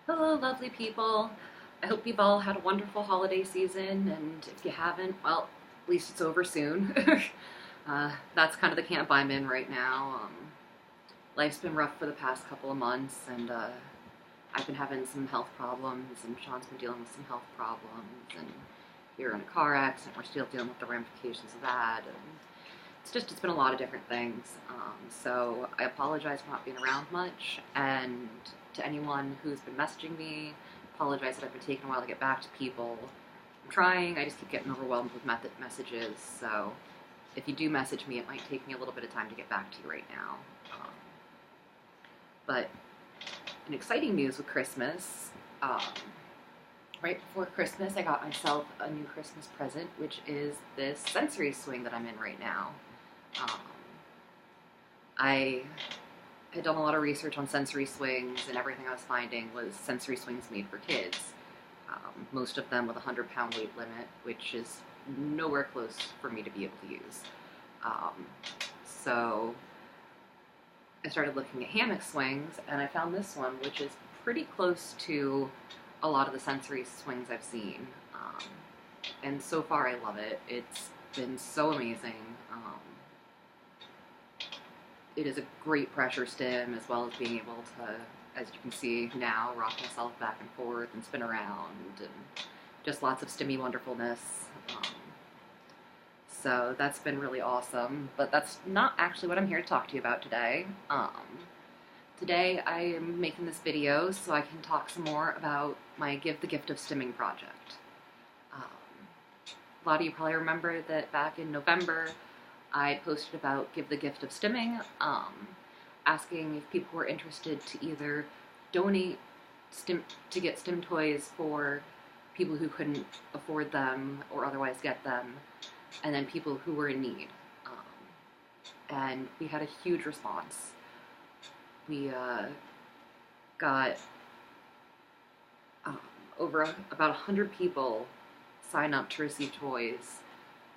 Hello, lovely people. I hope you've all had a wonderful holiday season, and if you haven't, well, at least it's over soon. That's kind of the camp I'm in right now. Life's been rough for the past couple of months, and I've been having some health problems, and Sean's been dealing with some health problems, and we were in a car accident. We're still dealing with the ramifications of that, and it's been a lot of different things. So I apologize for not being around much, and to anyone who's been messaging me, apologize that I've been taking a while to get back to people. I'm trying. I just keep getting overwhelmed with messages. So if you do message me, it might take me a little bit of time to get back to you right now. But in exciting news with Christmas, right before Christmas, I got myself a new Christmas present, which is this sensory swing that I'm in right now. Um, I had done a lot of research on sensory swings, and everything I was finding was sensory swings made for kids. Most of them with a 100-pound weight limit, which is nowhere close for me to be able to use. So I started looking at hammock swings, and I found this one, which is pretty close to a lot of the sensory swings I've seen. And so far, I love it. It's been so amazing. It is a great pressure stim, as well as being able to, as you can see now, rock myself back and forth and spin around, and just lots of stimmy wonderfulness. So that's been really awesome, but that's not actually what I'm here to talk to you about today. Today I am making this video so I can talk some more about my Give the Gift of Stimming project. A lot of you probably remember that back in November I posted about Give the Gift of Stimming, asking if people were interested to either donate to get stim toys for people who couldn't afford them or otherwise get them, and then people who were in need. And we had a huge response. We got over about 100 people sign up to receive toys,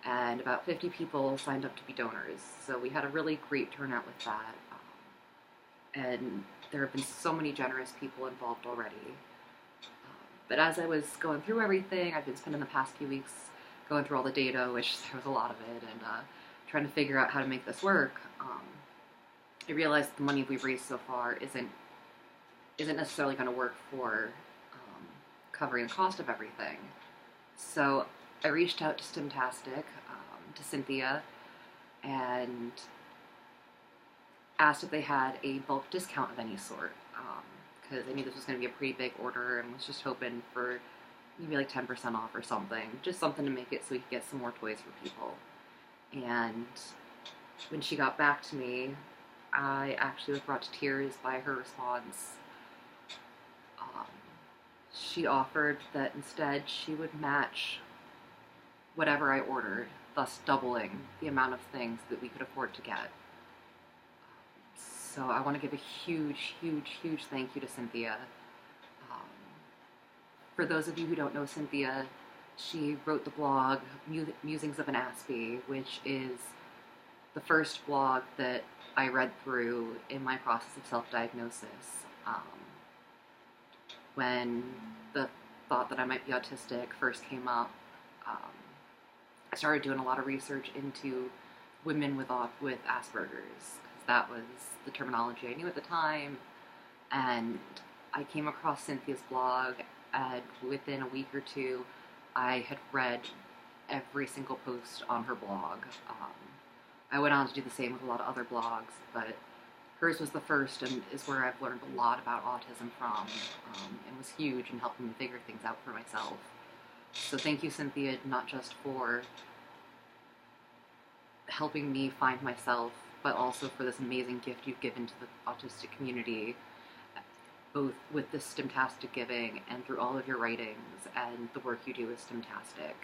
and about 50 people signed up to be donors. So we had a really great turnout with that. And there have been so many generous people involved already. But as I was going through everything, I've been spending the past few weeks going through all the data, which there was a lot of it, and trying to figure out how to make this work. I realized the money we've raised so far isn't necessarily going to work for covering the cost of everything. So I reached out to Stimtastic, to Cynthia, and asked if they had a bulk discount of any sort, because I knew this was going to be a pretty big order and was just hoping for maybe like 10% off or something, just something to make it so we could get some more toys for people. And when she got back to me, I actually was brought to tears by her response. She offered that instead she would match whatever I ordered, thus doubling the amount of things that we could afford to get. So I want to give a huge, huge, huge thank you to Cynthia. For those of you who don't know Cynthia, she wrote the blog Musings of an Aspie, which is the first blog that I read through in my process of self-diagnosis. When the thought that I might be autistic first came up, I started doing a lot of research into women with Asperger's, because that was the terminology I knew at the time, and I came across Cynthia's blog, and within a week or two, I had read every single post on her blog. I went on to do the same with a lot of other blogs, but hers was the first and is where I've learned a lot about autism from, and was huge in helping me figure things out for myself. So thank you, Cynthia, not just for helping me find myself, but also for this amazing gift you've given to the autistic community, both with this Stimtastic giving and through all of your writings and the work you do with Stimtastic.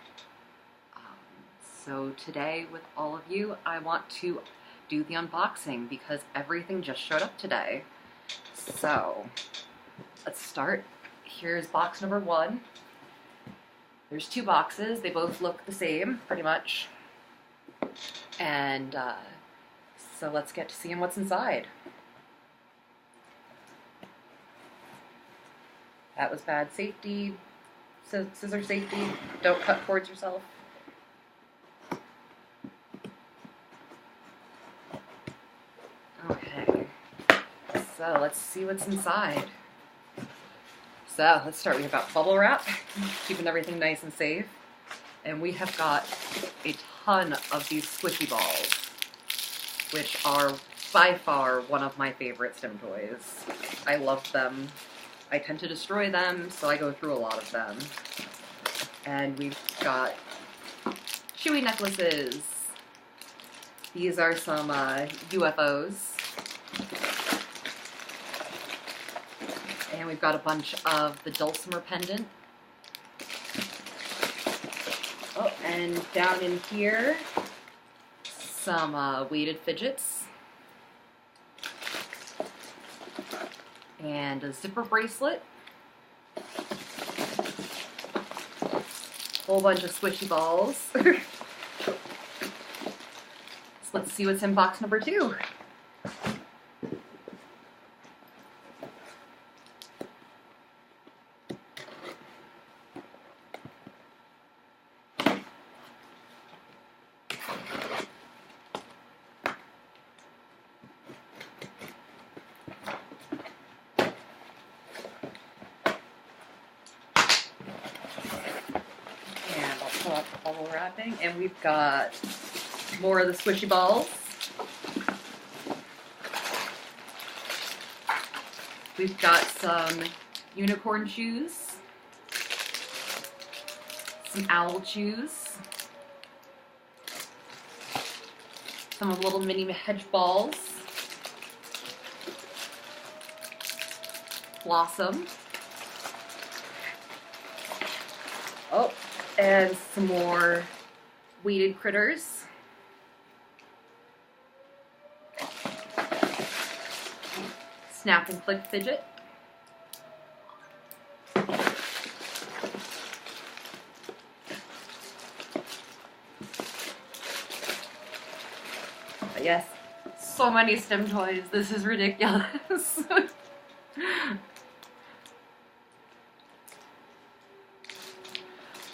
So today, with all of you, I want to do the unboxing because everything just showed up today. So let's start. Here's box number 1. There's 2 boxes. They both look the same, pretty much. And so let's get to seeing what's inside. That was bad. Safety, scissor safety. Don't cut towards yourself. Okay, so let's see what's inside. So let's start. We have got bubble wrap, keeping everything nice and safe. And we have got a ton of these squishy balls, which are by far one of my favorite Stim toys. I love them. I tend to destroy them, so I go through a lot of them. And we've got Chewy necklaces. These are some UFOs. And we've got a bunch of the Dulcimer pendant. Oh, and down in here, some weighted fidgets. And a zipper bracelet. Whole bunch of squishy balls. So let's see what's in box number 2. Bubble wrapping, and we've got more of the squishy balls. We've got some unicorn shoes, some owl shoes, some little mini hedge balls, blossom. Oh, and some more weighted critters. Snap and click fidget. But yes, so many Stim toys. This is ridiculous.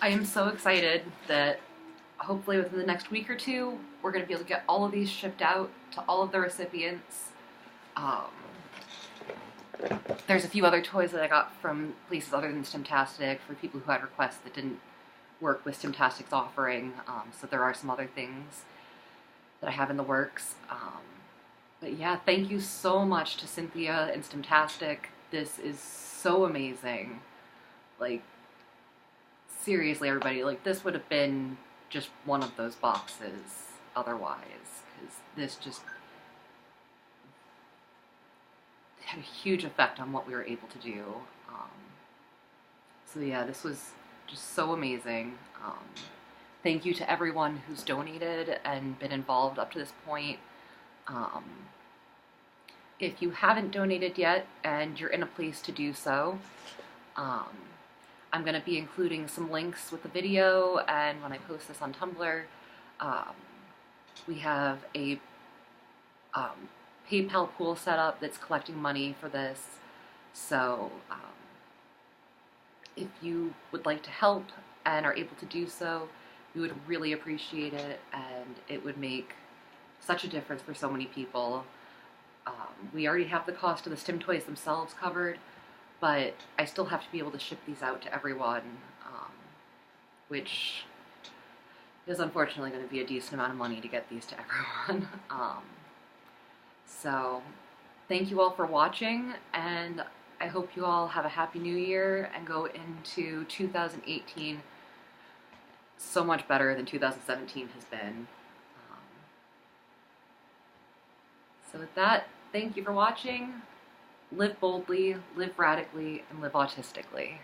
I am so excited that hopefully within the next week or 2, we're going to be able to get all of these shipped out to all of the recipients. There's a few other toys that I got from places other than Stimtastic for people who had requests that didn't work with Stimtastic's offering. So there are some other things that I have in the works. But yeah, thank you so much to Cynthia and Stimtastic. This is so amazing. Like, seriously, everybody, like, this would have been just one of those boxes otherwise, because this just had a huge effect on what we were able to do. So yeah, this was just so amazing. Thank you to everyone who's donated and been involved up to this point. If you haven't donated yet and you're in a place to do so, I'm going to be including some links with the video, and when I post this on Tumblr, we have a PayPal pool set up that's collecting money for this. So if you would like to help and are able to do so, we would really appreciate it, and it would make such a difference for so many people. We already have the cost of the Stim toys themselves covered, but I still have to be able to ship these out to everyone, which is unfortunately going to be a decent amount of money to get these to everyone. So thank you all for watching, and I hope you all have a happy new year and go into 2018 so much better than 2017 has been. So with that, thank you for watching. Live boldly, live radically, and live autistically.